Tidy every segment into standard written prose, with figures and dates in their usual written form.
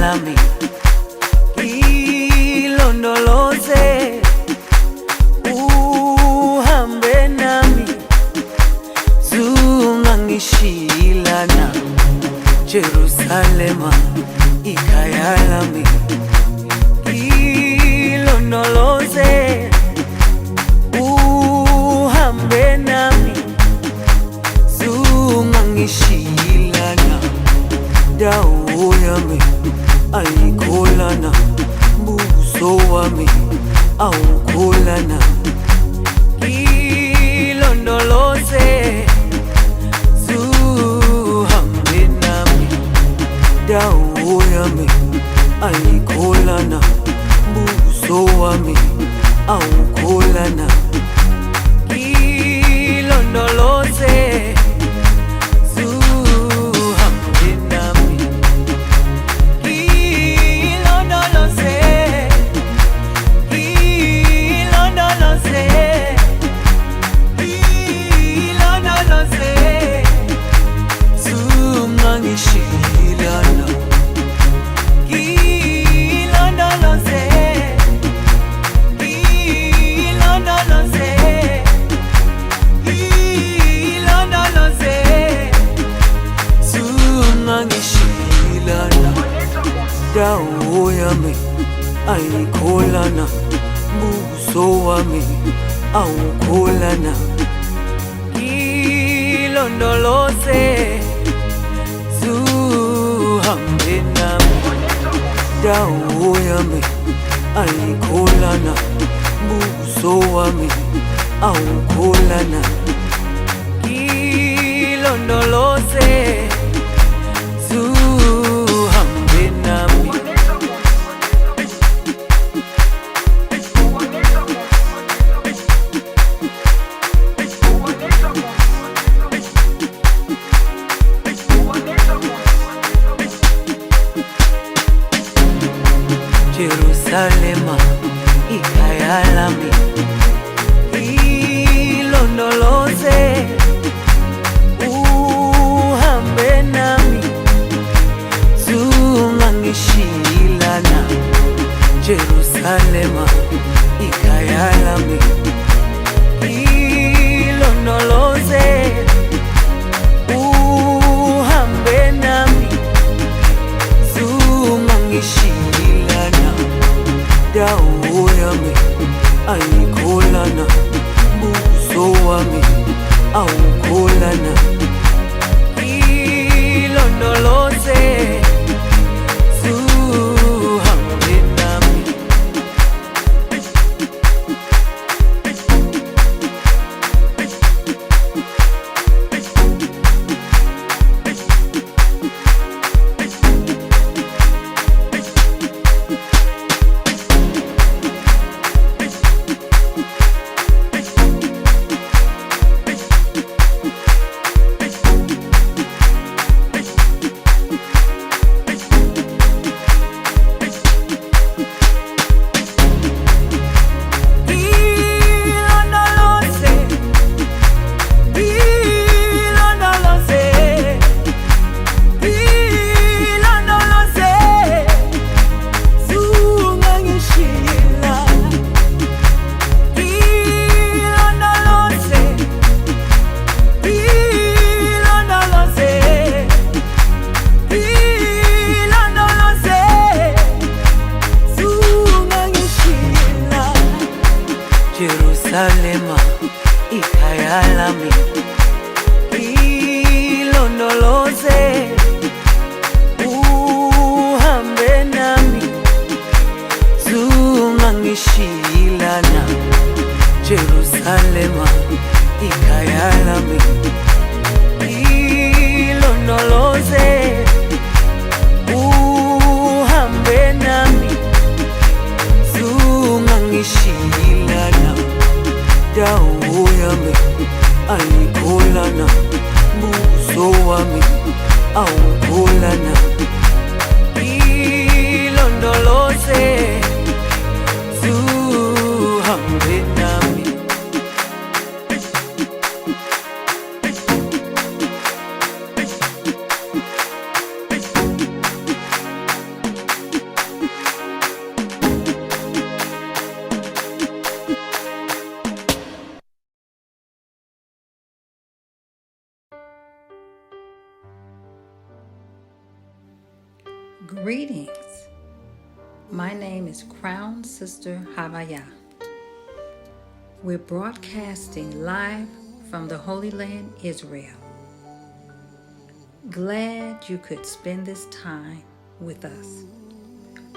lami ilondoloze, uhambe nami, zungangishilana. Jerusalema ikhaya lami ilondoloze, uhambe nami, zungangishilana. Dawo yami ayikholana, buso wami awukholana. Ilondoloze, zuhambe nami. Dawo yami ayikholana, buso wami awukholana. Ilondoloze, dawo yami ayikholana, buso wami awukholana. Ilondoloze, zuhambe nami. Dawo yami ayikholana, buso wami awukholana. Ilondoloze, zuhambe nami. Jerusalema ikhaya lami ilondoloze, uhambe nami, zungangishilana. Jerusalema ikhaya lami ilondoloze, uhambe nami, zungangishilana. Dawo yami ayikholana, buso wami awukholana. Ilondoloze, zuhambe nami. Jerusalema ikhaya lami ilondoloze, uhambe nami, zungangishilana. Jerusalema ikhaya lami ilondoloze, uhambe nami, zungangishilana. Dawo yami ayikholana, buso wami awukholana. Ilondoloze, zuhambe nami. Greetings. My name is Crown Sister Havaya. We're broadcasting live from the Holy Land, Israel. Glad you could spend this time with us.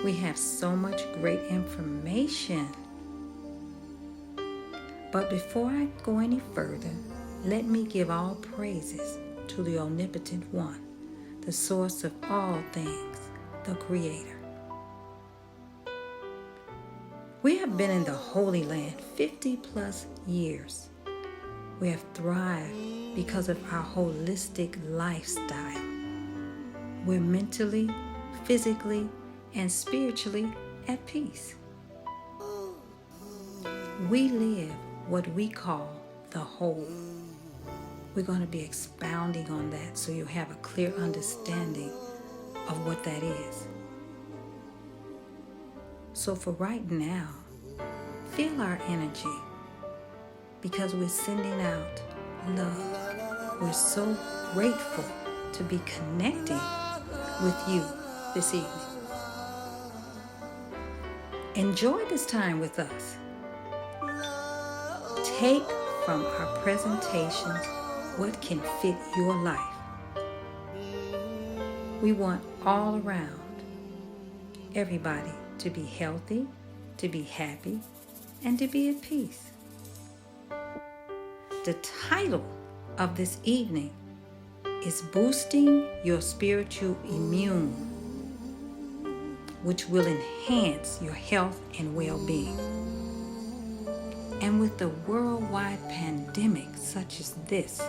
We have so much great information. But before I go any further, let me give all praises to the Omnipotent One, the source of all things, the Creator. We have been in the Holy Land 50 plus years. We have thrived because of our holistic lifestyle. We're mentally, physically, and spiritually at peace. We live what we call the whole. We're going to be expounding on that so you have a clear understanding of what that is. So for right now, feel our energy because we're sending out love. We're so grateful to be connecting with you this evening. Enjoy this time with us. Take from our presentations what can fit your life. We want all around everybody to be healthy, to be happy, and to be at peace. The title of this evening is Boosting Your Spiritual Immune, which will enhance your health and well-being. And with the worldwide pandemic such as this,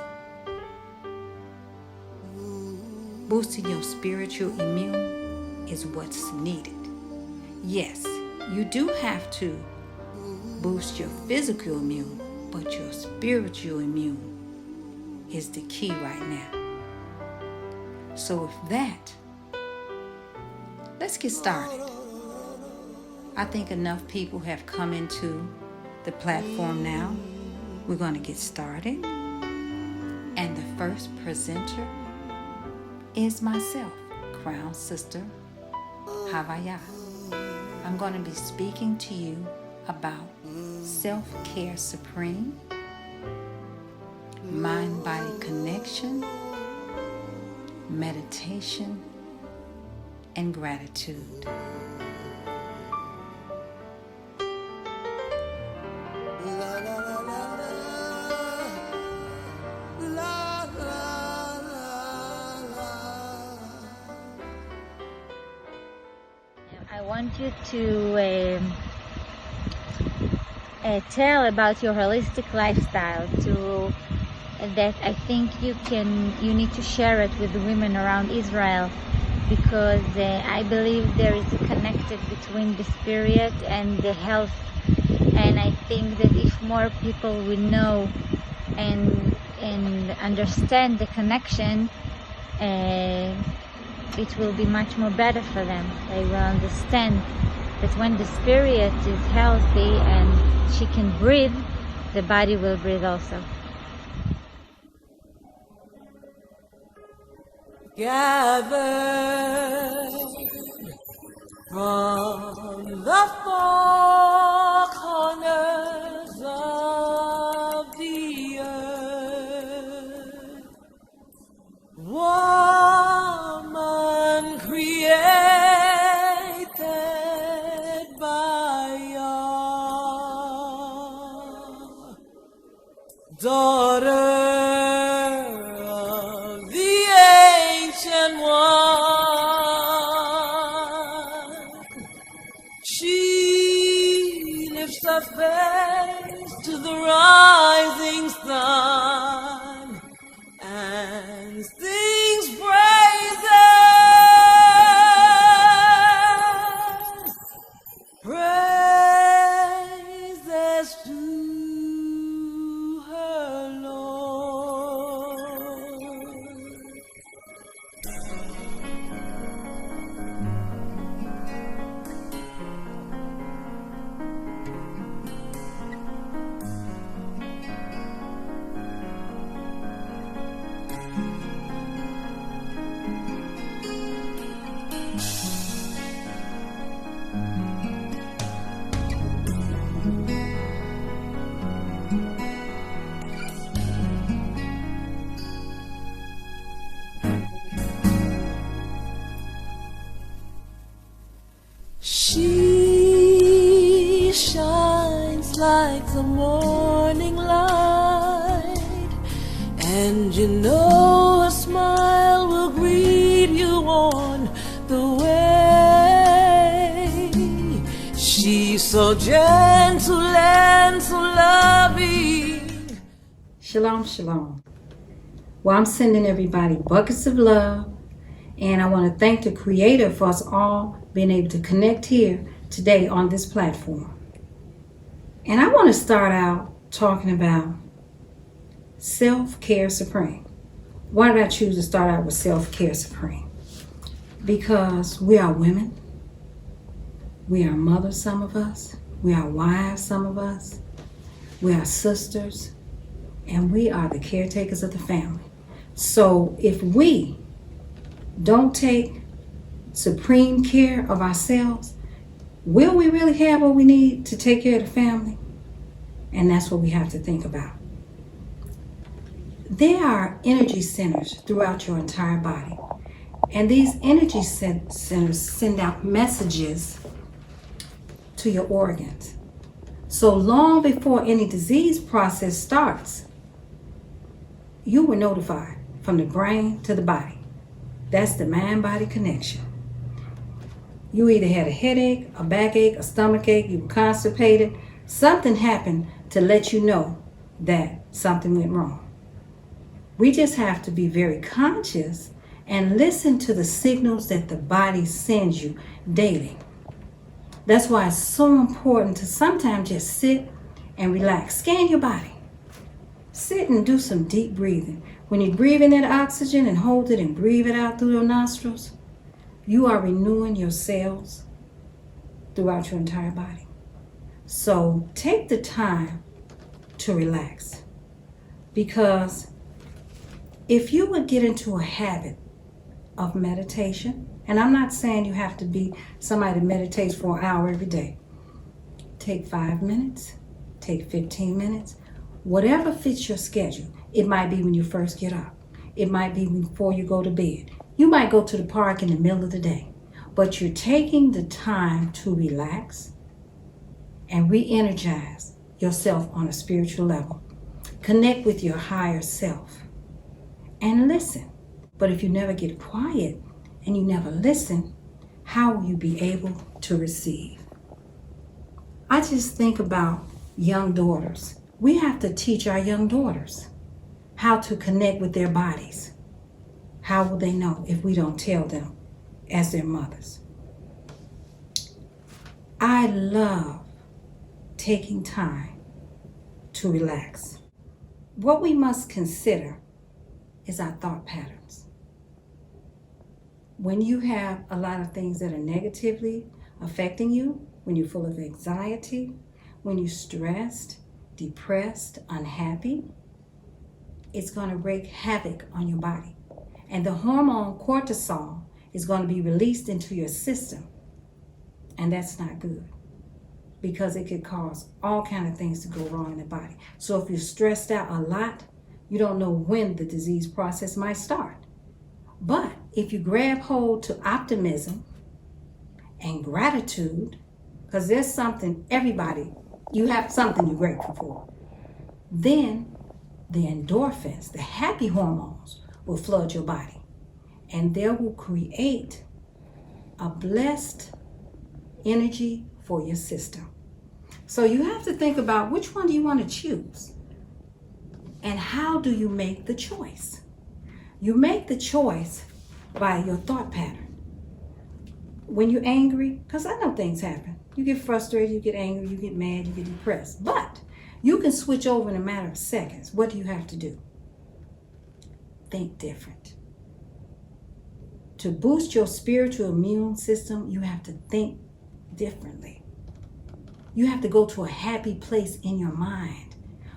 boosting your spiritual immune is what's needed. Yes, you do have to boost your physical immune, but your spiritual immune is the key right now. So with that, let's get started. I think enough people have come into the platform now. We're going to get started. And the first presenter is myself, Crown Sister Havaya. I'm going to be speaking to you about self-care supreme, mind-body connection, meditation, and gratitude. I want you to tell about your holistic lifestyle. That I think you need to share it with the women around Israel, because I believe there is a connected between the spirit and the health, and I think that if more people would know and understand the connection, it will be much more better for them. They will understand that when the spirit is healthy and she can breathe, the body will breathe also. Gathered from the four corners of the earth, woman created by your daughter of the ancient one. She lifts her face to the rising sun and sings praises to her Lord. And you know a smile will greet you on the way. She's so gentle and so loving. Shalom, shalom. Well, I'm sending everybody buckets of love, and I want to thank the Creator for us all being able to connect here today on this platform. And I want to start out talking about self-care supreme. Why did I choose to start out with self-care supreme? Because we are women. We are mothers, some of us. We are wives, some of us. We are sisters. And we are the caretakers of the family. So if we don't take supreme care of ourselves, will we really have what we need to take care of the family? And that's what we have to think about. There are energy centers throughout your entire body. And these energy centers send out messages to your organs. So long before any disease process starts, you were notified from the brain to the body. That's the mind-body connection. You either had a headache, a backache, a stomachache, you were constipated. Something happened to let you know that something went wrong. We just have to be very conscious and listen to the signals that the body sends you daily. That's why it's so important to sometimes just sit and relax. Scan your body. Sit and do some deep breathing. When you breathe in that oxygen and hold it and breathe it out through your nostrils, you are renewing your cells throughout your entire body. So take the time to relax. Because if you would get into a habit of meditation, and I'm not saying you have to be somebody that meditates for an hour every day. Take 5 minutes, take 15 minutes, whatever fits your schedule. It might be when you first get up. It might be before you go to bed. You might go to the park in the middle of the day. But you're taking the time to relax and re-energize yourself on a spiritual level. Connect with your higher self and listen. But if you never get quiet and you never listen, how will you be able to receive? I just think about young daughters. We have to teach our young daughters how to connect with their bodies. How will they know if we don't tell them as their mothers? I love taking time to relax. What we must consider is our thought patterns. When you have a lot of things that are negatively affecting you, when you're full of anxiety, when you're stressed, depressed, unhappy, it's going to wreak havoc on your body. And the hormone cortisol is going to be released into your system. And that's not good, because it could cause all kinds of things to go wrong in the body. So if you're stressed out a lot, you don't know when the disease process might start. But if you grab hold to optimism and gratitude, because there's something, everybody, you have something you're grateful for, then the endorphins, the happy hormones, will flood your body. And they will create a blessed energy for your system. So you have to think about which one do you want to choose? And how do you make the choice? You make the choice by your thought pattern. When you're angry, because I know things happen. You get frustrated, you get angry, you get mad, you get depressed. But you can switch over in a matter of seconds. What do you have to do? Think different. To boost your spiritual immune system, you have to think differently. You have to go to a happy place in your mind,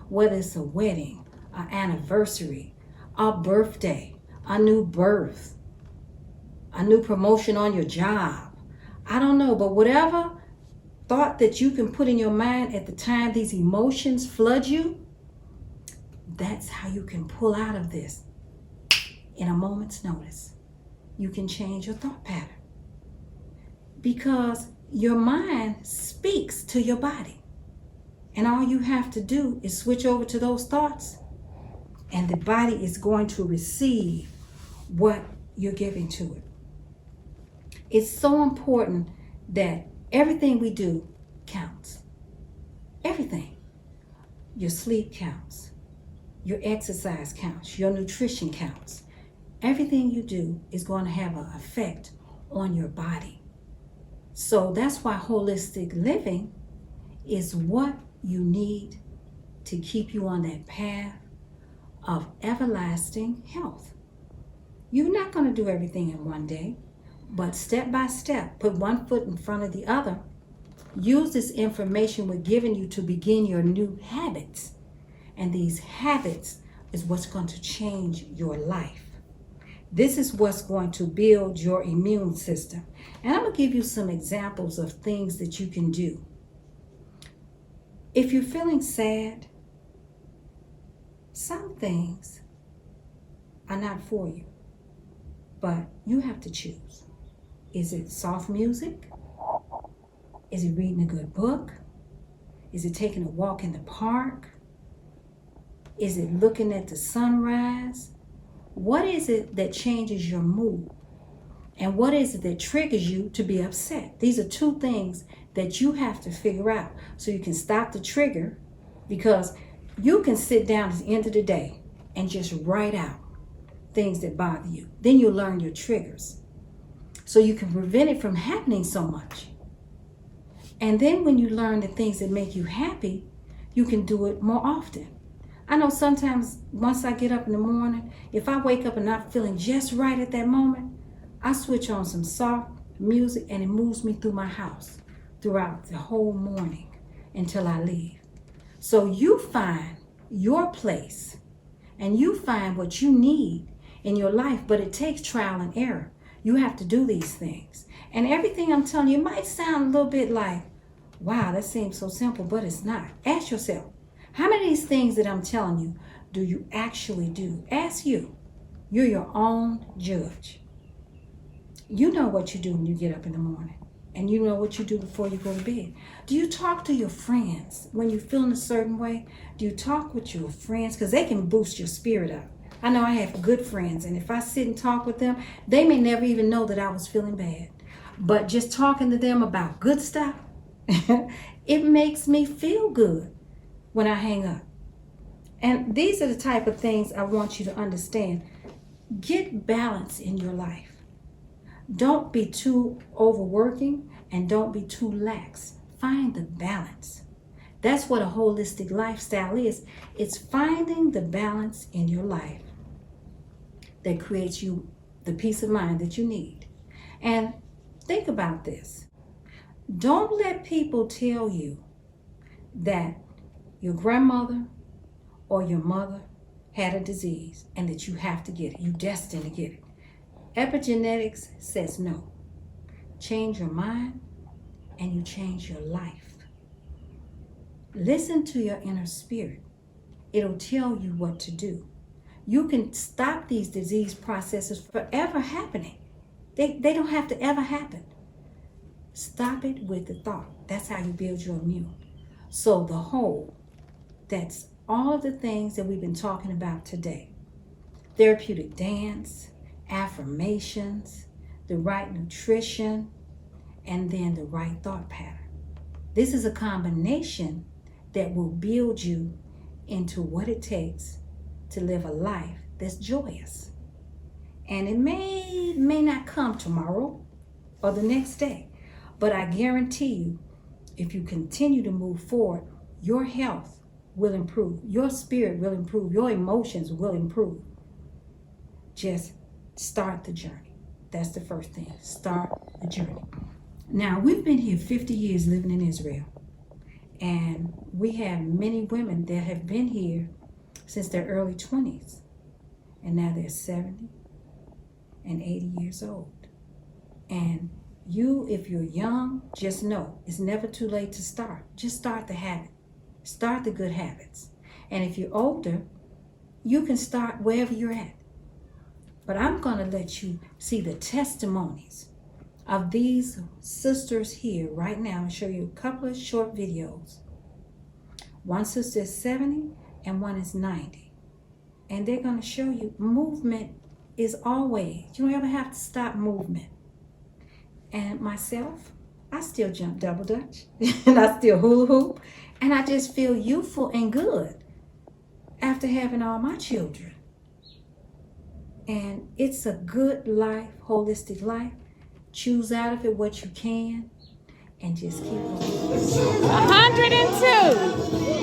whether it's a wedding, an anniversary, a birthday, a new birth, a new promotion on your job. I don't know, but whatever thought that you can put in your mind at the time these emotions flood you, that's how you can pull out of this in a moment's notice. You can change your thought pattern, because your mind speaks to your body. And all you have to do is switch over to those thoughts and the body is going to receive what you're giving to it. It's so important that everything we do counts. Everything. Your sleep counts. Your exercise counts. Your nutrition counts. Everything you do is going to have an effect on your body. So that's why holistic living is what you need to keep you on that path of everlasting health. You're not going to do everything in one day, but step by step, put one foot in front of the other. Use this information we're giving you to begin your new habits. And these habits is what's going to change your life. This is what's going to build your immune system. And I'm going to give you some examples of things that you can do. If you're feeling sad, some things are not for you, but you have to choose. Is it soft music? Is it reading a good book? Is it taking a walk in the park? Is it looking at the sunrise? What is it that changes your mood? And what is it that triggers you to be upset? These are two things that you have to figure out so you can stop the trigger, because you can sit down at the end of the day and just write out things that bother you. Then you'll learn your triggers so you can prevent it from happening so much. And then when you learn the things that make you happy, you can do it more often. I know sometimes once I get up in the morning, if I wake up and not feeling just right at that moment, I switch on some soft music and it moves me through my house throughout the whole morning until I leave. So you find your place and you find what you need in your life, but it takes trial and error. You have to do these things. And everything I'm telling you might sound a little bit like, wow, that seems so simple, but it's not. Ask yourself, how many of these things that I'm telling you do you actually do? Ask you. You're your own judge. You know what you do when you get up in the morning. And you know what you do before you go to bed. Do you talk to your friends when you're feeling a certain way? Do you talk with your friends? Because they can boost your spirit up. I know I have good friends, and if I sit and talk with them, they may never even know that I was feeling bad. But just talking to them about good stuff, it makes me feel good when I hang up. And these are the type of things I want you to understand. Get balance in your life. Don't be too overworking and don't be too lax. Find the balance. That's what a holistic lifestyle is. It's finding the balance in your life that creates you the peace of mind that you need. And think about this. Don't let people tell you that your grandmother or your mother had a disease and that you have to get it. You're destined to get it. Epigenetics says no. Change your mind and you change your life. Listen to your inner spirit. It'll tell you what to do. You can stop these disease processes forever happening. They don't have to ever happen. Stop it with the thought. That's how you build your immune. So the whole, that's all of the things that we've been talking about today. Therapeutic dance, affirmations, the right nutrition, and then the right thought pattern. This is a combination that will build you into what it takes to live a life that's joyous. And it may not come tomorrow or the next day, but I guarantee you, if you continue to move forward, your health will improve, your spirit will improve, your emotions will improve. Just start the journey. That's the first thing. Start the journey. Now, we've been here 50 years living in Israel. And we have many women that have been here since their early 20s. And now they're 70 and 80 years old. And you, if you're young, just know it's never too late to start. Just start the habit. Start the good habits. And if you're older, you can start wherever you're at. But I'm going to let you see the testimonies of these sisters here right now and show you a couple of short videos. One sister is 70 and one is 90. And they're going to show you movement is always, you don't ever have to stop movement. And myself, I still jump double dutch and I still hula hoop, and I just feel youthful and good after having all my children. And it's a good life, holistic life. Choose out of it what you can and just keep on. 102.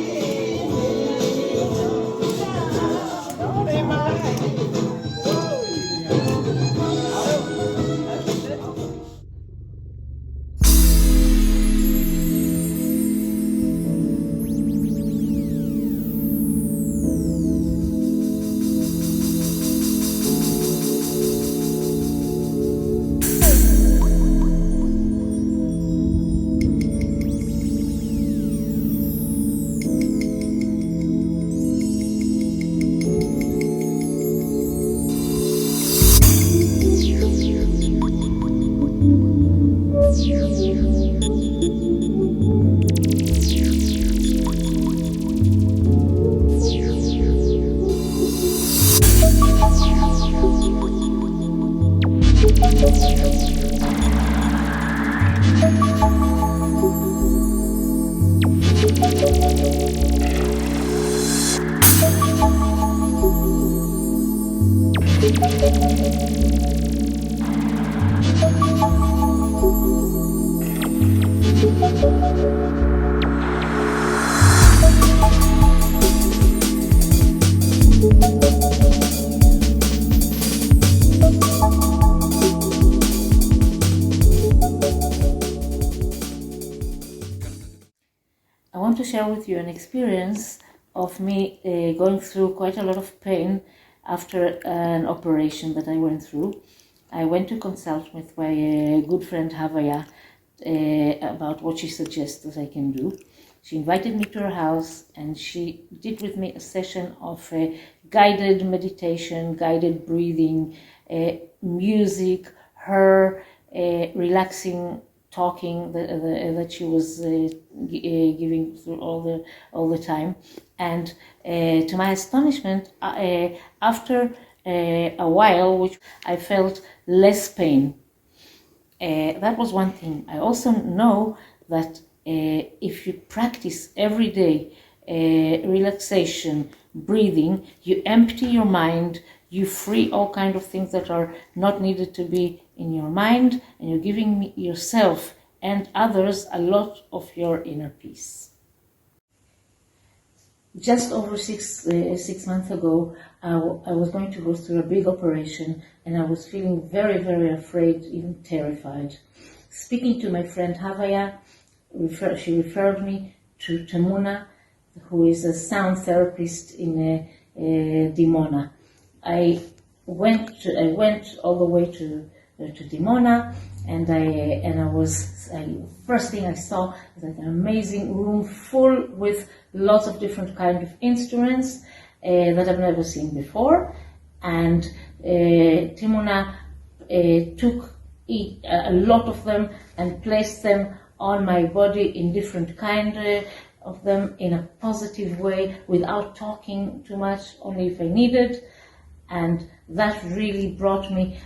I want to share with you an experience of me going through quite a lot of pain after an operation that I went through. I went to consult with my good friend Havaya about what she suggests that I can do. She invited me to her house and she did with me a session of guided meditation, guided breathing, music, her relaxing talking that she was giving through all the time. And to my astonishment, after a while, which I felt less pain. That was one thing. I also know that if you practice every day relaxation, breathing, you empty your mind, you free all kind of things that are not needed to be in your mind, and you're giving yourself and others a lot of your inner peace. Just over six months ago, I was going to go through a big operation, and I was feeling very, very afraid, even terrified. Speaking to my friend Havaya, she referred me to Temuna, who is a sound therapist in Dimona. I went all the way to Dimona, and first thing I saw was an amazing room full with lots of different kind of instruments that I've never seen before. And Timona took a lot of them and placed them on my body in different kind of them in a positive way, without talking too much, only if I needed. And that really brought me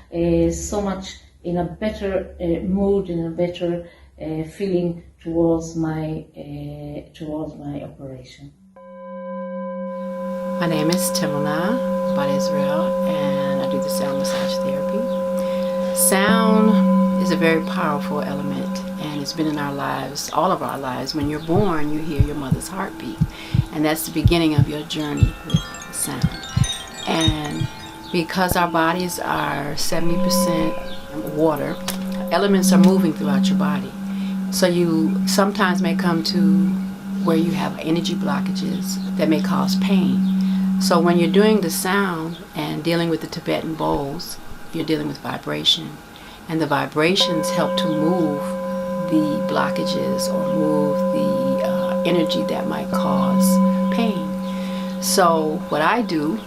so much in a better mood, in a better feeling towards my operation. My name is Timona Bat Israel, and I do the sound massage therapy. Sound is a very powerful element, and it's been in our lives, all of our lives. When you're born, you hear your mother's heartbeat, and that's the beginning of your journey with sound. And because our bodies are 70% water, elements are moving throughout your body. So you sometimes may come to where you have energy blockages that may cause pain. So when you're doing the sound and dealing with the Tibetan bowls, you're dealing with vibration. And the vibrations help to move the blockages or move the energy that might cause pain. So what I do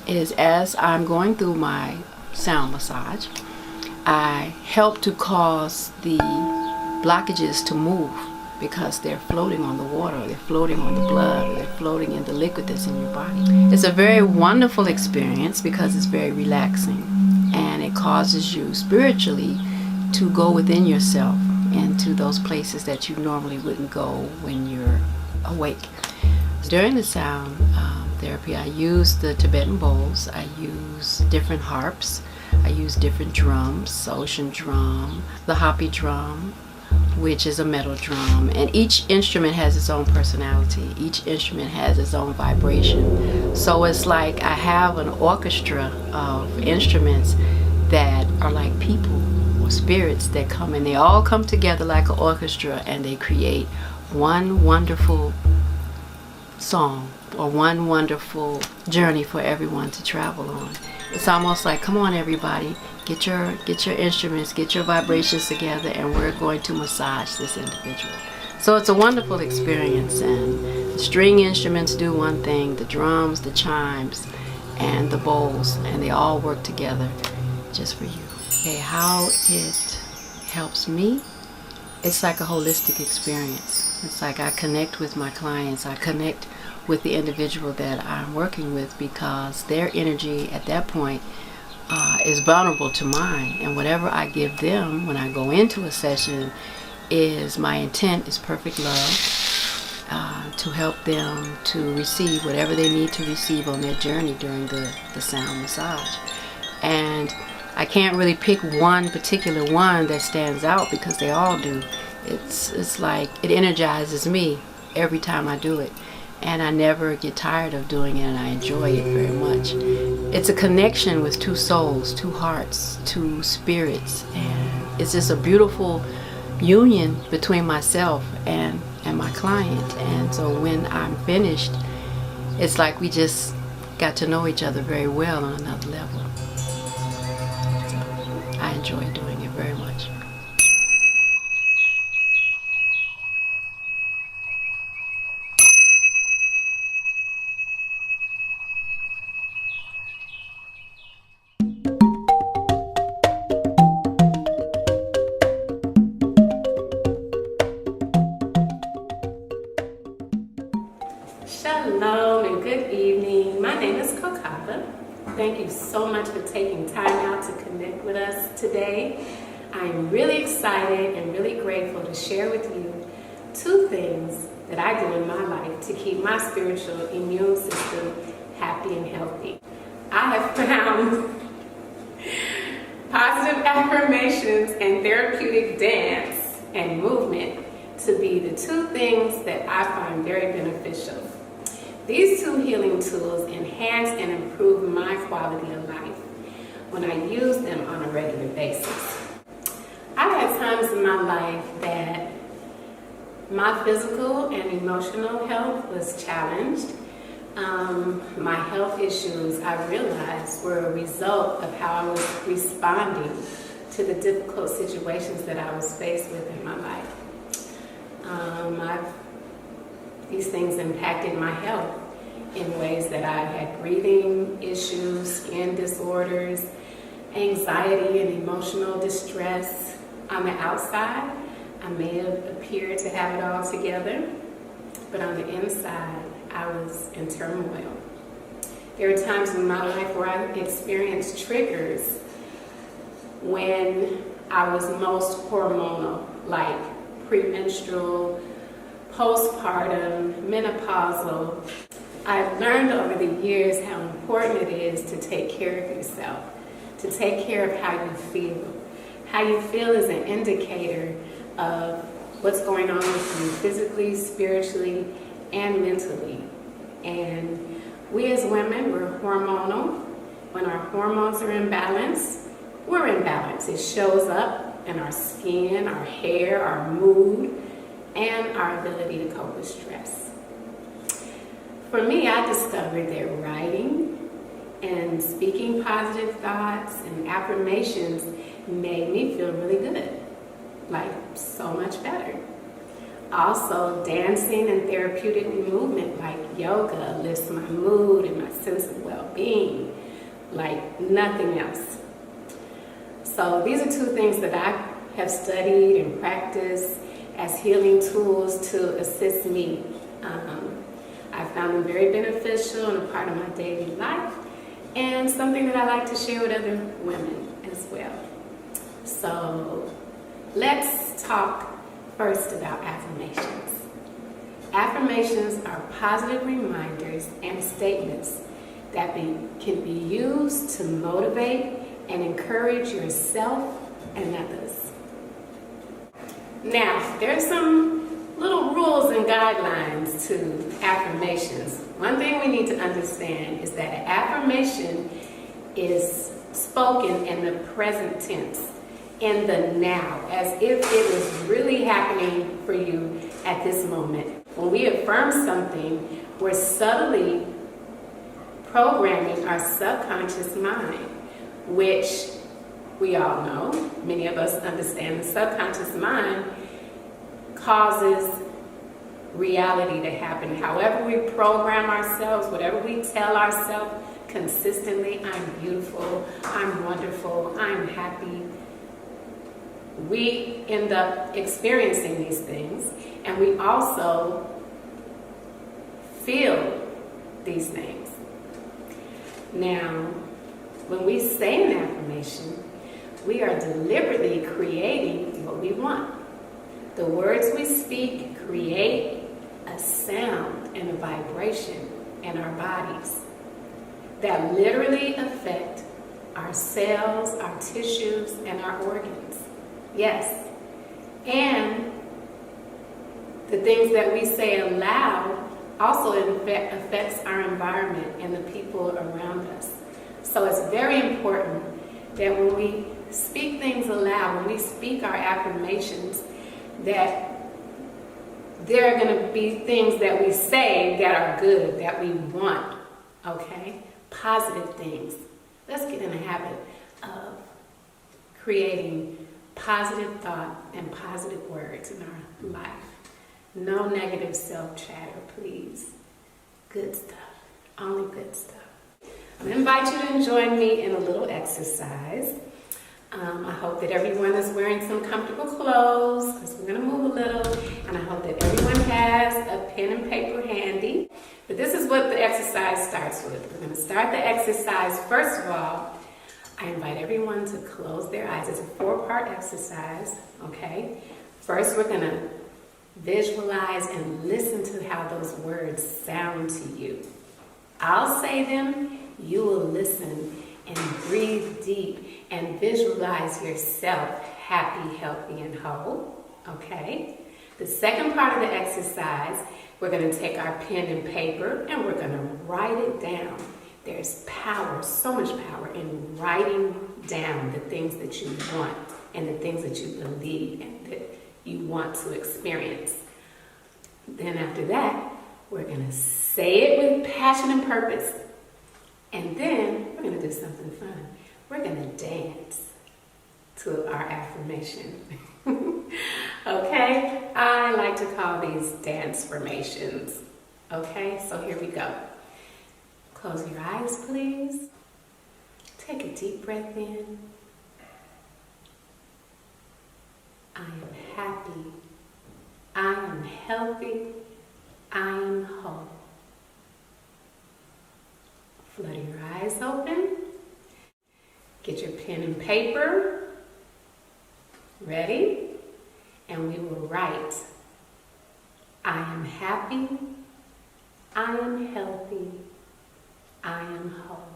is, as I'm going through my sound massage, I help to cause the blockages to move. because they're floating on the water, or they're floating on the blood, or they're floating in the liquid that's in your body. It's a very wonderful experience because it's very relaxing, and it causes you spiritually to go within yourself into those places that you normally wouldn't go when you're awake. During the sound therapy, I use the Tibetan bowls, I use different harps, I use different drums, ocean drum, the hopi drum, which is a metal drum, and each instrument has its own personality. Each instrument has its own vibration. So it's like I have an orchestra of instruments that are like people or spirits that come, and they all come together like an orchestra, and they create one wonderful song or one wonderful journey for everyone to travel on. It's almost like, come on everybody, get your instruments, get your vibrations together, and we're going to massage this individual. So it's a wonderful experience, and the string instruments do one thing, the drums, the chimes, and the bowls, and they all work together just for you. Okay, how it helps me, it's like a holistic experience. It's like I connect with my clients, I connect with the individual that I'm working with, because their energy at that point is vulnerable to mine, and whatever I give them when I go into a session is my intent is perfect love, to help them to receive whatever they need to receive on their journey during the sound massage. And I can't really pick one particular one that stands out because they all do. It's like it energizes me every time I do it, and I never get tired of doing it, and I enjoy it very much. It's a connection with two souls, two hearts, two spirits, and it's just a beautiful union between myself and my client. And so when I'm finished, it's like we just got to know each other very well on another level. So I enjoy doing it very much. Shalom and good evening. My name is Kokapa. Thank you so much for taking time out to connect with us today. I am really excited and really grateful to share with you two things that I do in my life to keep my spiritual immune system happy and healthy. I have found positive affirmations and therapeutic dance and movement to be the two things that I find very beneficial. These two healing tools enhance and improve my quality of life when I use them on a regular basis. I've had times in my life that my physical and emotional health was challenged. My health issues, I realized, were a result of how I was responding to the difficult situations that I was faced with in my life. These things impacted my health in ways that I had breathing issues, skin disorders, anxiety and emotional distress. On the outside, I may have appeared to have it all together, but on the inside, I was in turmoil. There were times in my life where I experienced triggers when I was most hormonal, like premenstrual, postpartum, menopausal. I've learned over the years how important it is to take care of yourself, to take care of how you feel. How you feel is an indicator of what's going on with you physically, spiritually, and mentally. And we as women, we're hormonal. When our hormones are in balance, we're in balance. It shows up in our skin, our hair, our mood, and our ability to cope with stress. For me, I discovered that writing and speaking positive thoughts and affirmations made me feel really good, like so much better. Also, dancing and therapeutic movement like yoga lifts my mood and my sense of well-being like nothing else. So these are two things that I have studied and practiced as healing tools to assist me. I found them very beneficial and a part of my daily life, and something that I like to share with other women as well. So let's talk first about affirmations. Affirmations are positive reminders and statements that can be used to motivate and encourage yourself and others. Now, there are some little rules and guidelines to affirmations. One thing we need to understand is that an affirmation is spoken in the present tense, in the now, as if it was really happening for you at this moment. When we affirm something, we're subtly programming our subconscious mind, which we all know, many of us understand, the subconscious mind causes reality to happen. However we program ourselves, whatever we tell ourselves consistently, I'm beautiful, I'm wonderful, I'm happy, we end up experiencing these things, and we also feel these things. Now, when we say an affirmation, we are deliberately creating what we want. The words we speak create a sound and a vibration in our bodies that literally affect our cells, our tissues, and our organs. Yes. And the things that we say aloud also affects our environment and the people around us. So it's very important that when we speak things aloud, when we speak our affirmations, that there are going to be things that we say that are good, that we want, okay? Positive things. Let's get in the habit of creating positive thought and positive words in our life. No negative self-chatter, please. Good stuff. Only good stuff. I'm going to invite you to join me in a little exercise. I hope that everyone is wearing some comfortable clothes, because we're going to move a little, and I hope that everyone has a pen and paper handy. But this is what the exercise starts with. We're going to start the exercise. First of all, I invite everyone to close their eyes. It's a 4-part exercise, okay? First, we're going to visualize and listen to how those words sound to you. I'll say them, you will listen and breathe deep and visualize yourself happy, healthy, and whole, okay? The second part of the exercise, we're going to take our pen and paper and we're going to write it down. There's power, so much power in writing down the things that you want and the things that you believe and that you want to experience. Then after that, we're going to say it with passion and purpose. And then we're going to do something fun. We're going to dance to our affirmation. Okay? I like to call these dance formations. Okay? So here we go. Close your eyes, please. Take a deep breath in. I am happy. I am healthy. I am whole. Flutter your eyes open. Get your pen and paper. Ready? And we will write, I am happy. I am healthy. I am whole.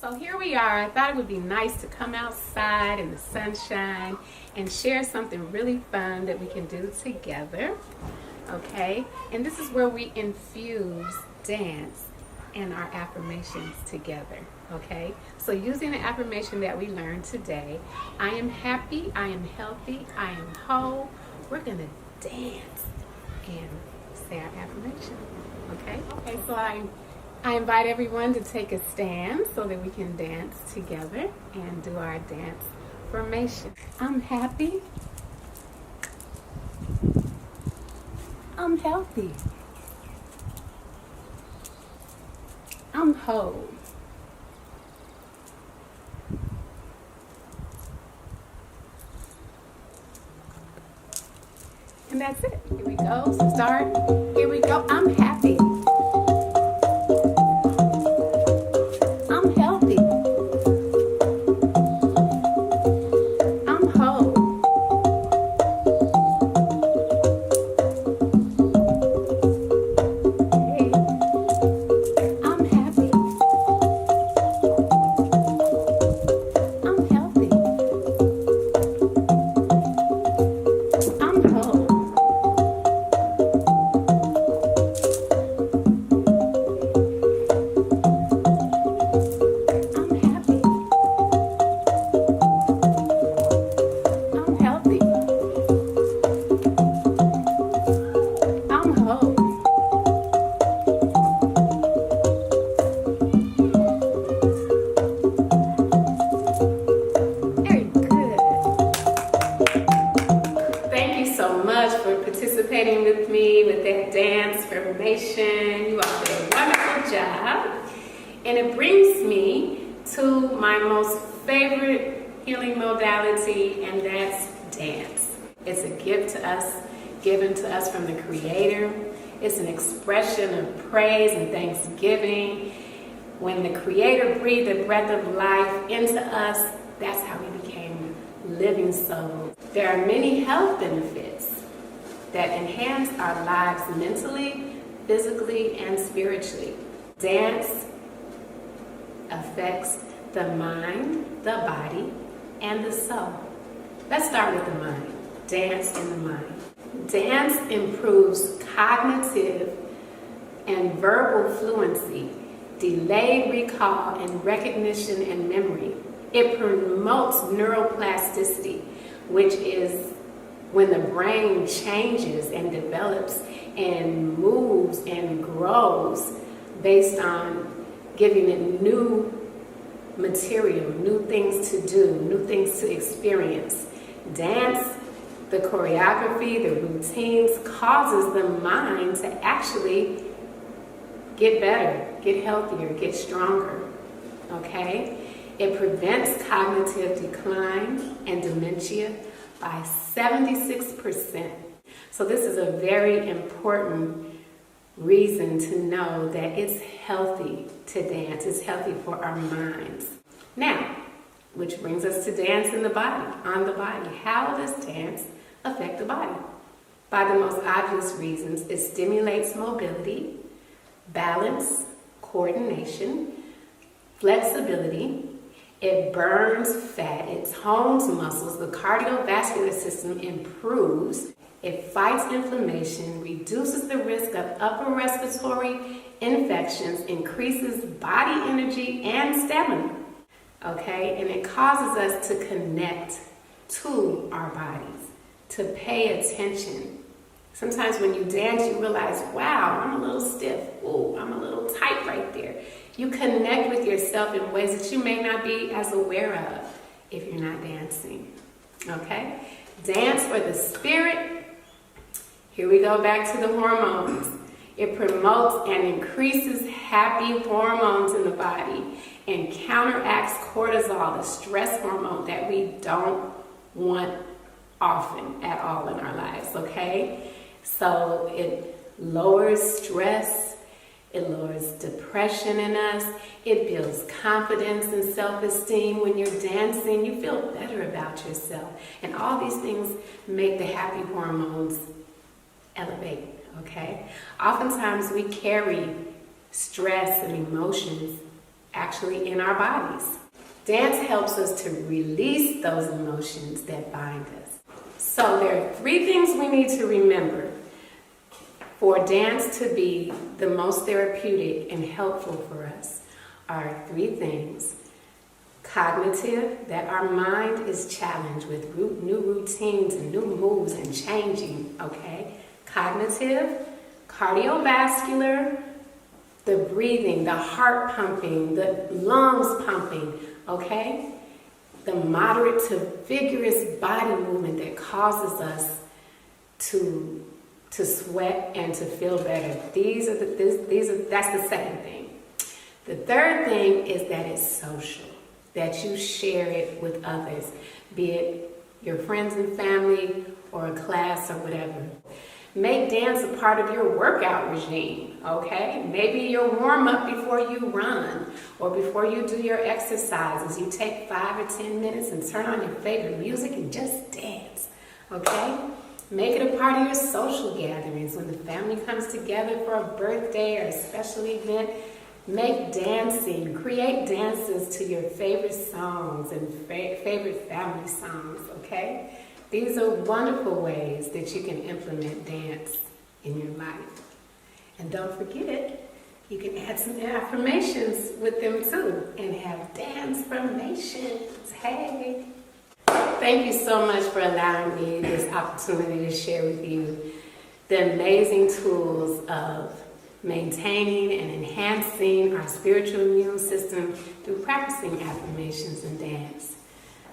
So here we are. I thought it would be nice to come outside in the sunshine and share something really fun that we can do together. Okay? And this is where we infuse dance and our affirmations together. Okay? So using the affirmation that we learned today, I am happy, I am healthy, I am whole, we're going to dance and say our affirmation. Okay? Okay, so I invite everyone to take a stand so that we can dance together and do our dance formation. I'm happy. I'm healthy. I'm whole. And that's it. Here we go. So start. Here we go. I'm happy. I'm healthy. I'm whole. Hey. I'm happy. I'm healthy. I'm whole. I'm happy. I'm healthy. I'm whole. Very good. Thank you so much for participating with me with that dance formation. You all did a wonderful job. And it brings me to my most favorite healing modality, and that's dance. It's a gift to us, given to us from the Creator. It's an expression of praise and thanksgiving. When the Creator breathed the breath of life into us, that's how we became living souls. There are many health benefits that enhance our lives mentally, physically, and spiritually. Dance affects the mind, the body, and the soul. Let's start with the mind. Dance in the mind. Dance improves cognitive and verbal fluency, delayed recall and recognition and memory. It promotes neuroplasticity, which is when the brain changes and develops and moves and grows based on giving it new material, new things to do, new things to experience. Dance, the choreography, the routines causes the mind to actually get better, get healthier, get stronger, okay? It prevents cognitive decline and dementia by 76%. So this is a very important reason to know that it's healthy to dance. It's healthy for our minds. Now, which brings us to dance in the body, on the body. How does dance affect the body? By the most obvious reasons, it stimulates mobility, balance, coordination, flexibility. It burns fat, it tones muscles, the cardiovascular system improves. It fights inflammation, reduces the risk of upper respiratory infections, increases body energy and stamina. Okay, and it causes us to connect to our bodies, to pay attention. Sometimes when you dance, you realize, wow, I'm a little stiff. Ooh, I'm a little tight right there. You connect with yourself in ways that you may not be as aware of if you're not dancing. Okay? Dance for the spirit. Here we go back to the hormones. It promotes and increases happy hormones in the body and counteracts cortisol, the stress hormone that we don't want often at all in our lives, okay? So it lowers stress, it lowers depression in us, it builds confidence and self-esteem. When you're dancing, you feel better about yourself. And all these things make the happy hormones elevate, okay? Oftentimes we carry stress and emotions actually in our bodies. Dance helps us to release those emotions that bind us. So there are 3 things we need to remember for dance to be the most therapeutic and helpful for us. Are 3 things. Cognitive, that our mind is challenged with new routines and new moves and changing, okay? Cognitive, cardiovascular, the breathing, the heart pumping, the lungs pumping, okay? The moderate to vigorous body movement that causes us to sweat and to feel better. That's the second thing. The third thing is that it's social, that you share it with others, be it your friends and family, or a class or whatever. Make dance a part of your workout regime, okay? Maybe your warm up before you run or before you do your exercises. You take 5 or 10 minutes and turn on your favorite music and just dance, okay? Make it a part of your social gatherings. When the family comes together for a birthday or a special event, make dancing, create dances to your favorite songs and favorite family songs, okay? These are wonderful ways that you can implement dance in your life. And don't forget, you can add some affirmations with them too and have dance-formations. Hey! Thank you so much for allowing me this opportunity to share with you the amazing tools of maintaining and enhancing our spiritual immune system through practicing affirmations and dance.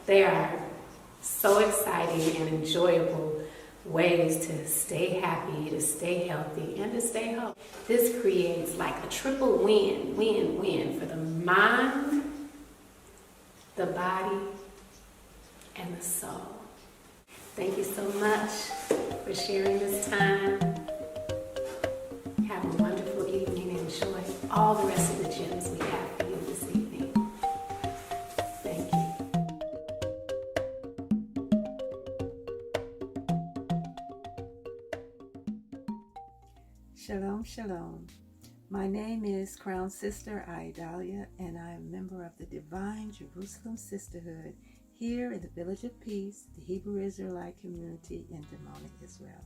They are so exciting and enjoyable ways to stay happy, to stay healthy, and to stay healthy. This creates like a triple win, win for the mind, the body, and the soul. Thank you so much for sharing this time. Have a wonderful evening and enjoy all the rest of the gems we have for you this evening. Thank you. Shalom, shalom. My name is Crown Sister Idalia, and I am a member of the Divine Jerusalem Sisterhood here in the Village of Peace, the Hebrew Israelite community in Dimona, Israel.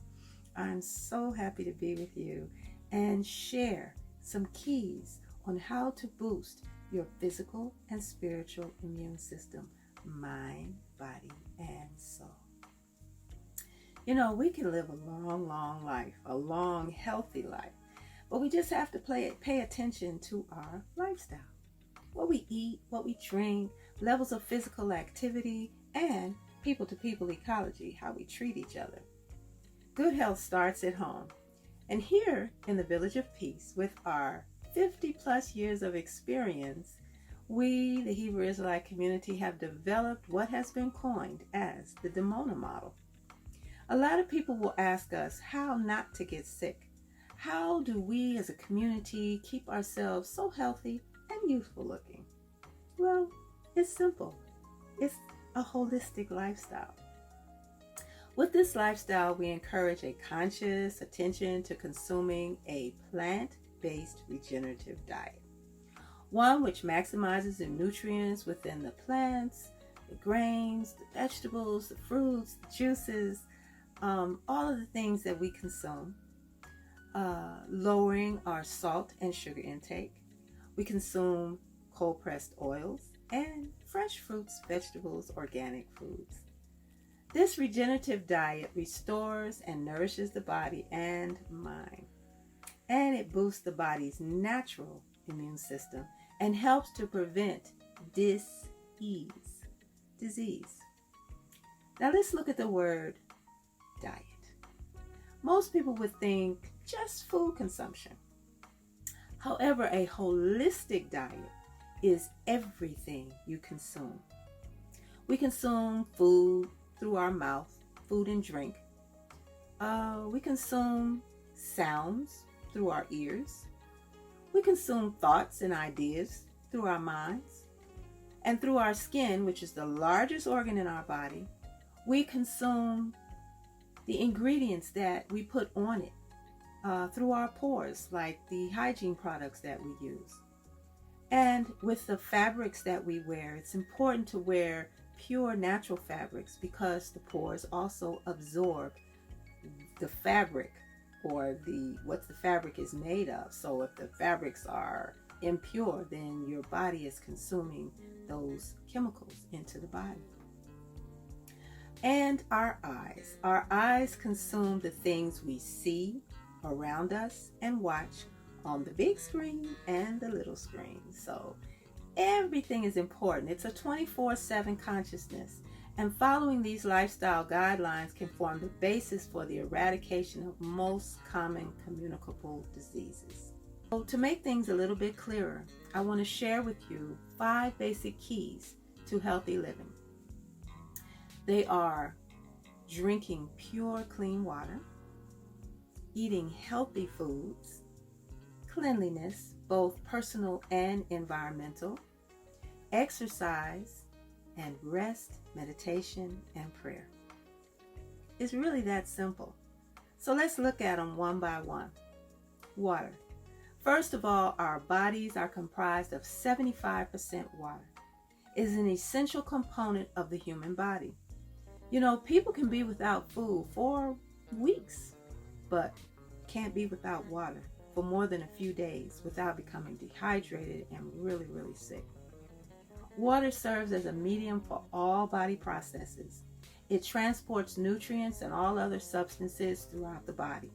I'm so happy to be with you and share some keys on how to boost your physical and spiritual immune system, mind, body, and soul. You know, we can live a long life, a long, healthy life, but we just have to pay attention to our lifestyle. What we eat, what we drink, levels of physical activity, and people-to-people ecology, how we treat each other. Good health starts at home. And here in the Village of Peace, with our 50 plus years of experience, we, the Hebrew Israelite community, have developed what has been coined as the Dimona model. A lot of people will ask us how not to get sick. How do we as a community keep ourselves so healthy and youthful looking? Well, it's simple. It's a holistic lifestyle. With this lifestyle, we encourage a conscious attention to consuming a plant-based regenerative diet. One which maximizes the nutrients within the plants, the grains, the vegetables, the fruits, the juices, all of the things that we consume, lowering our salt and sugar intake. We consume cold-pressed oils and fresh fruits, vegetables, organic foods. This regenerative diet restores and nourishes the body and mind, and it boosts the body's natural immune system and helps to prevent disease. Now let's look at the word diet. Most people would think just food consumption. However, a holistic diet is everything you consume. We consume food through our mouth, food and drink. We consume sounds through our ears. We consume thoughts and ideas through our minds. And through our skin, which is the largest organ in our body, we consume the ingredients that we put on it through our pores, like the hygiene products that we use. And with the fabrics that we wear, it's important to wear pure natural fabrics because the pores also absorb the fabric or what the fabric is made of. So if the fabrics are impure, then your body is consuming those chemicals into the body. And our eyes consume the things we see around us and watch on the big screen and the little screen. So everything is important. It's a 24/7 consciousness, and following these lifestyle guidelines can form the basis for the eradication of most common communicable diseases. So to make things a little bit clearer, I want to share with you 5 basic keys to healthy living. They are drinking pure, clean water, eating healthy foods, cleanliness, both personal and environmental, exercise, and rest, meditation, and prayer. It's really that simple. So let's look at them one by one. Water. First of all, our bodies are comprised of 75% water. It is an essential component of the human body. You know, people can be without food for weeks, but can't be without water for more than a few days without becoming dehydrated and really, really sick. Water serves as a medium for all body processes. It transports nutrients and all other substances throughout the body.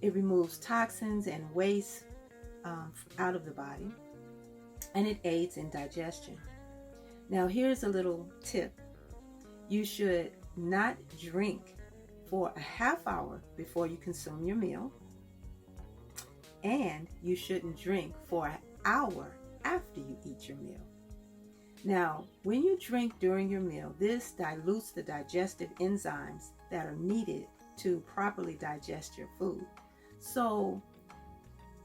It removes toxins and waste out of the body, and it aids in digestion. Now, here's a little tip. You should not drink for a half hour before you consume your meal, and you shouldn't drink for an hour after you eat your meal. Now, when you drink during your meal, this dilutes the digestive enzymes that are needed to properly digest your food. So,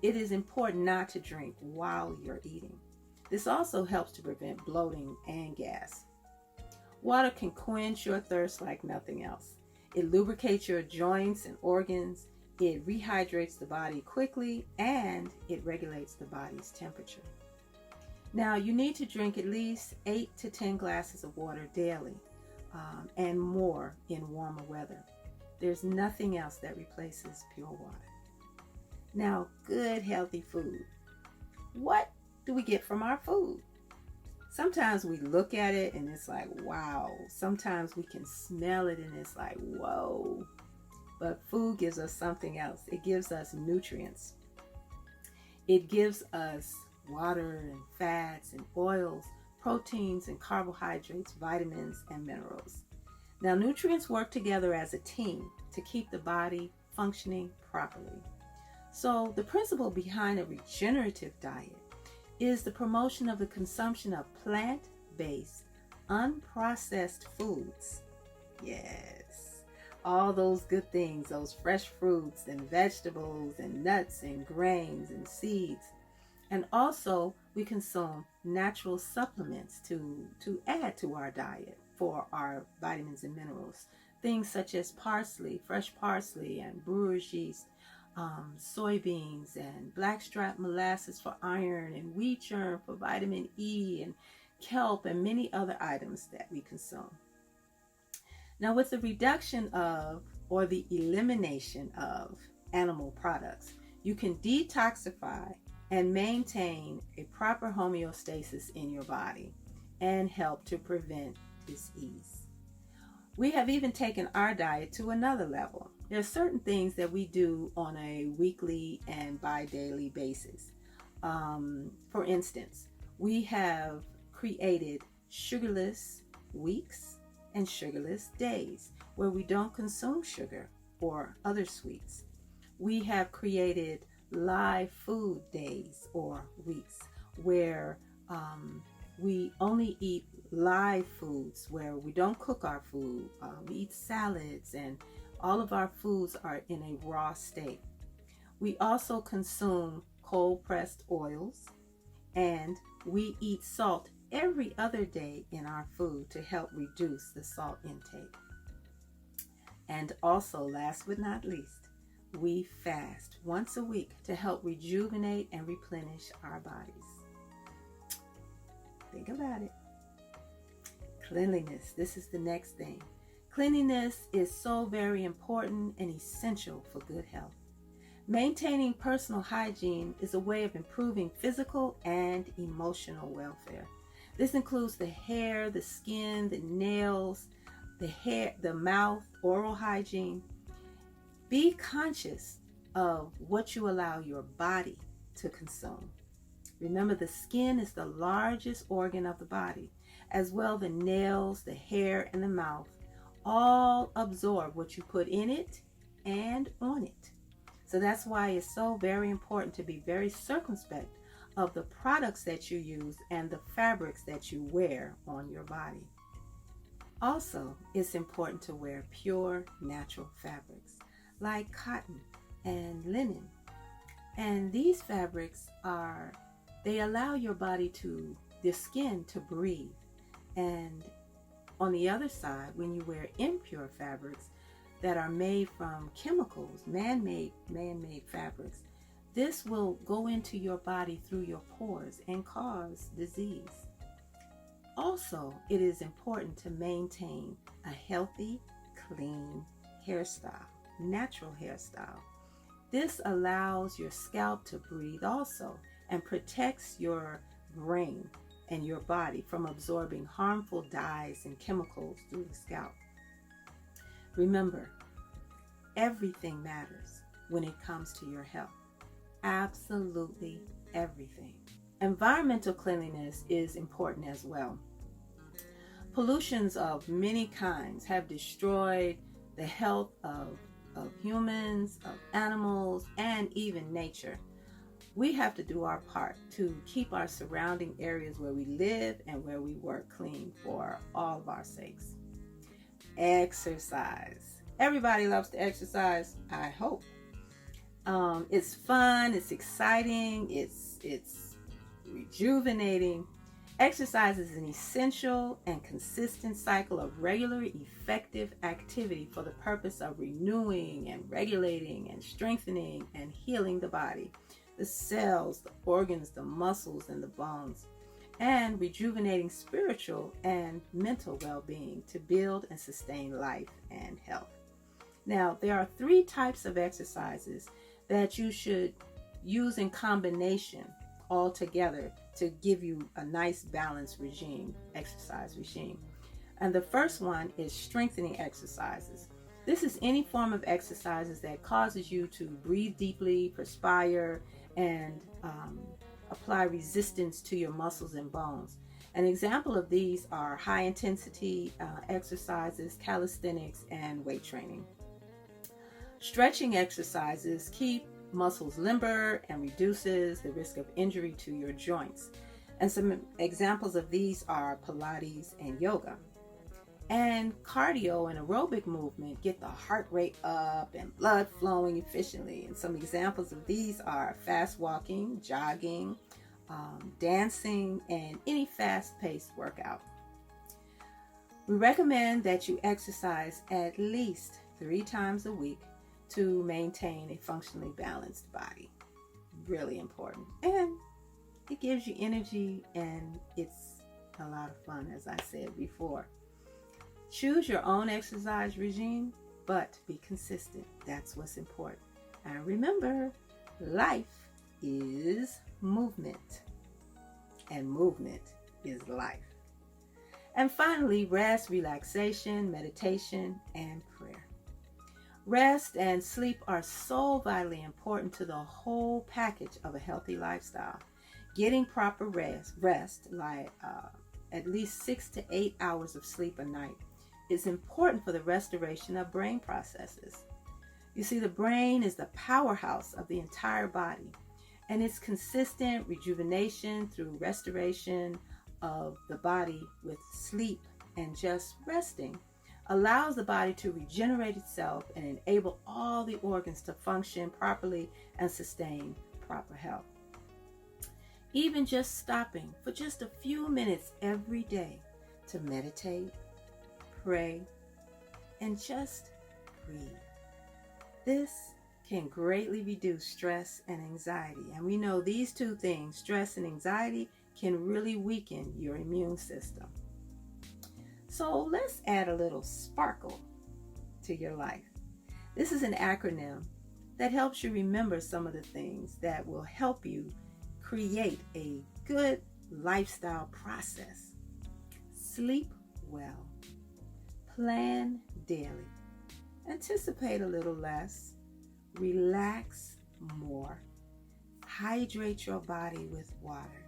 it is important not to drink while you're eating. This also helps to prevent bloating and gas. Water can quench your thirst like nothing else. It lubricates your joints and organs. It rehydrates the body quickly, and it regulates the body's temperature. Now, you need to drink at least 8 to 10 glasses of water daily, and more in warmer weather. There's nothing else that replaces pure water. Now, good healthy food. What do we get from our food? Sometimes we look at it and it's like, wow. Sometimes we can smell it and it's like, whoa. But food gives us something else. It gives us nutrients. It gives us water and fats and oils, proteins and carbohydrates, vitamins and minerals. Now, nutrients work together as a team to keep the body functioning properly. So the principle behind a regenerative diet is the promotion of the consumption of plant-based, unprocessed foods. Yes, all those good things, those fresh fruits and vegetables and nuts and grains and seeds. And also we consume natural supplements to add to our diet for our vitamins and minerals. Things such as parsley, fresh parsley and brewer's yeast, soybeans and blackstrap molasses for iron and wheat germ for vitamin E and kelp and many other items that we consume. Now, with the reduction of or the elimination of animal products, you can detoxify and maintain a proper homeostasis in your body and help to prevent disease. We have even taken our diet to another level. There are certain things that we do on a weekly and bi-daily basis. For instance, we have created sugarless weeks and sugarless days where we don't consume sugar or other sweets. We have created live food days or weeks where we only eat live foods, where we don't cook our food. We eat salads, and all of our foods are in a raw state. We also consume cold pressed oils, and we eat salt every other day in our food to help reduce the salt intake. And also, last but not least, we fast once a week to help rejuvenate and replenish our bodies. Think about it. Cleanliness. This is the next thing. Cleanliness is so very important and essential for good health. Maintaining personal hygiene is a way of improving physical and emotional welfare. This includes the hair, the skin, the nails, the mouth, oral hygiene. Be conscious of what you allow your body to consume. Remember, the skin is the largest organ of the body. As well, the nails, the hair, and the mouth all absorb what you put in it and on it. So that's why it's so very important to be very circumspect of the products that you use and the fabrics that you wear on your body. Also, it's important to wear pure natural fabrics like cotton and linen. And these fabrics they allow your body the skin to breathe. And on the other side, when you wear impure fabrics that are made from chemicals, man-made fabrics, this will go into your body through your pores and cause disease. Also, it is important to maintain a healthy, clean hairstyle, natural hairstyle. This allows your scalp to breathe also and protects your brain and your body from absorbing harmful dyes and chemicals through the scalp. Remember, everything matters when it comes to your health. Absolutely everything. Environmental cleanliness is important as well. Pollutions of many kinds have destroyed the health of humans, of animals, and even nature. We have to do our part to keep our surrounding areas where we live and where we work clean for all of our sakes. Exercise. Everybody loves to exercise, I hope. It's fun, it's exciting, it's rejuvenating. Exercise is an essential and consistent cycle of regular, effective activity for the purpose of renewing and regulating and strengthening and healing the body, the cells, the organs, the muscles, and the bones, and rejuvenating spiritual and mental well-being to build and sustain life and health. Now, there are 3 types of exercises that you should use in combination all together to give you a nice balanced exercise regime. And the first one is strengthening exercises. This is any form of exercises that causes you to breathe deeply, perspire, and apply resistance to your muscles and bones. An example of these are high intensity exercises, calisthenics, and weight training. Stretching exercises keep muscles limber and reduces the risk of injury to your joints. And some examples of these are Pilates and yoga. And cardio and aerobic movement get the heart rate up and blood flowing efficiently. And some examples of these are fast walking, jogging, dancing, and any fast-paced workout. We recommend that you exercise at least 3 times a week to maintain a functionally balanced body. Really important. And it gives you energy and it's a lot of fun, as I said before. Choose your own exercise regime, but be consistent. That's what's important. And remember, life is movement, and movement is life. And finally, rest, relaxation, meditation, and prayer. Rest and sleep are so vitally important to the whole package of a healthy lifestyle. Getting proper rest like at least 6 to 8 hours of sleep a night, is important for the restoration of brain processes. You see, the brain is the powerhouse of the entire body, and its consistent rejuvenation through restoration of the body with sleep and just resting allows the body to regenerate itself and enable all the organs to function properly and sustain proper health. Even just stopping for just a few minutes every day to meditate, pray, and just breathe. This can greatly reduce stress and anxiety. And we know these 2 things, stress and anxiety, can really weaken your immune system. So let's add a little sparkle to your life. This is an acronym that helps you remember some of the things that will help you create a good lifestyle process. Sleep well. Plan daily. Anticipate a little less. Relax more. Hydrate your body with water.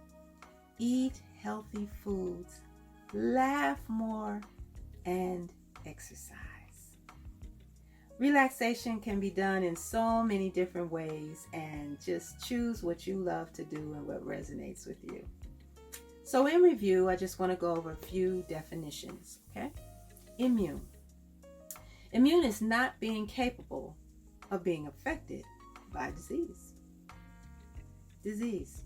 Eat healthy foods. Laugh more and exercise. Relaxation can be done in so many different ways, and just choose what you love to do and what resonates with you. So in review, I just want to go over a few definitions, okay? Immune. Immune is not being capable of being affected by disease. Disease.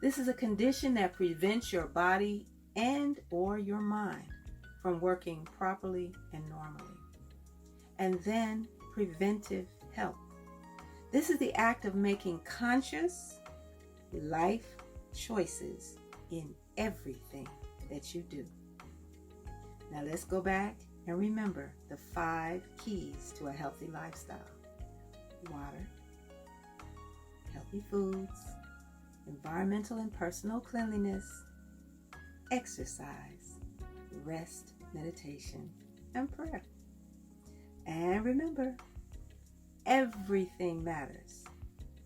This is a condition that prevents your body and or your mind from working properly and normally. And then preventive health. This is the act of making conscious life choices in everything that you do. Now let's go back and remember the 5 keys to a healthy lifestyle. Water, healthy foods, environmental and personal cleanliness, exercise, rest, meditation, and prayer. And remember, everything matters.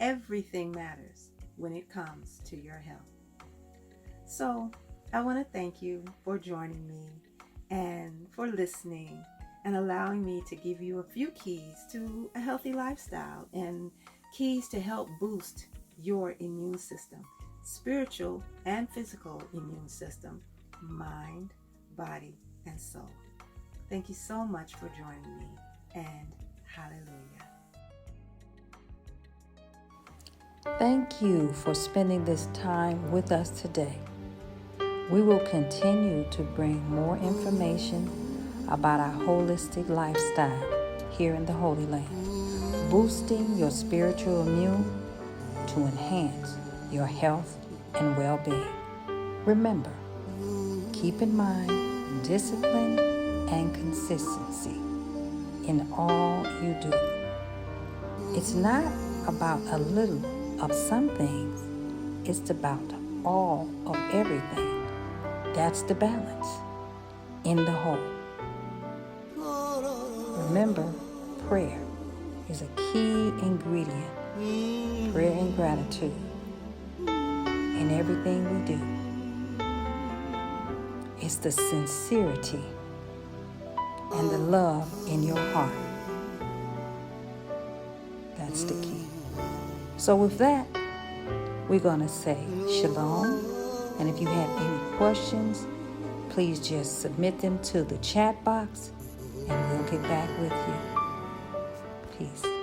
Everything matters when it comes to your health. So I want to thank you for joining me and for listening and allowing me to give you a few keys to a healthy lifestyle and keys to help boost your immune system, spiritual and physical immune system, mind, body, and soul. Thank you so much for joining me, and hallelujah. Thank you for spending this time with us today. We will continue to bring more information about our holistic lifestyle here in the Holy Land, boosting your spiritual immune to enhance your health and well-being. Remember, keep in mind discipline and consistency in all you do. It's not about a little of some things, it's about all of everything. That's the balance in the whole. Remember, prayer is a key ingredient. Prayer and gratitude in everything we do. It's the sincerity and the love in your heart. That's the key. So with that, we're going to say shalom. And if you have any questions, please just submit them to the chat box and we'll get back with you. Peace.